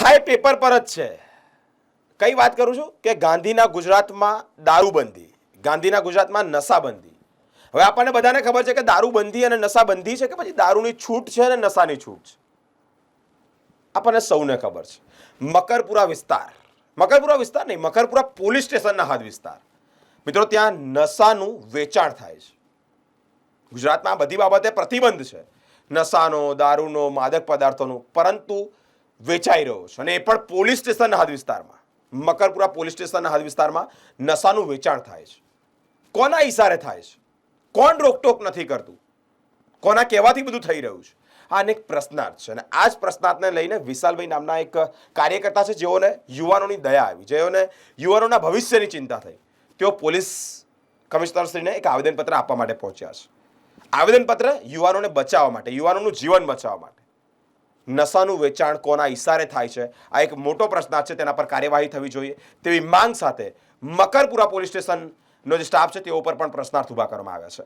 હા, એ પેપર પર જ છે. કઈ વાત કરું છું કે ગાંધીના ગુજરાતમાં દારૂબંધી, ગાંધીના ગુજરાતમાં નશાબંધી. હવે આપણને બધાને ખબર છે કે દારૂબંધી અને નશાબંધી છે કે પછી દારૂની છૂટ છે અને નશાની છૂટ છે. આપણને સૌને ખબર છે. મકરપુરા વિસ્તાર નહીં, મકરપુરા પોલીસ સ્ટેશનના હદ વિસ્તાર. મિત્રો, ત્યાં નશાનું વેચાણ થાય છે. ગુજરાતમાં બધી બાબતે પ્રતિબંધ છે, નશાનો, દારૂનો, માદક પદાર્થોનો, પરંતુ વેચાઈ રહ્યો છે અને એ પણ પોલીસ સ્ટેશનના હદ વિસ્તારમાં. મકરપુરા પોલીસ સ્ટેશનના હદ વિસ્તારમાં નશાનું વેચાણ થાય છે. કોના ઈશારે થાય છે? કોણ રોકટોક નથી કરતું? કોના કહેવાથી બધું થઈ રહ્યું છે? આ અનેક પ્રશ્નાર્થ છે અને આ જ પ્રશ્નાર્થને લઈને વિશાલભાઈ નામના એક કાર્યકર્તા છે, જેઓને યુવાનોની દયા આવી, જેઓને યુવાનોના ભવિષ્યની ચિંતા થઈ. તેઓ પોલીસ કમિશનરશ્રીને એક આવેદનપત્ર આપવા માટે પહોંચ્યા છે. આવેદનપત્ર યુવાનોને બચાવવા માટે, યુવાનોનું જીવન બચાવવા માટે. નશાનું વેચાણ કોના ઈશારે થાય છે, આ એક મોટો પ્રશ્નાર્થ છે. તેના પર કાર્યવાહી થવી જોઈએ તેવી માંગ સાથે મકરપુરા પોલીસ સ્ટેશનનો જે સ્ટાફ છે તેઓ પર પણ પ્રશ્નાર્થ ઉભા કરવામાં આવ્યા છે.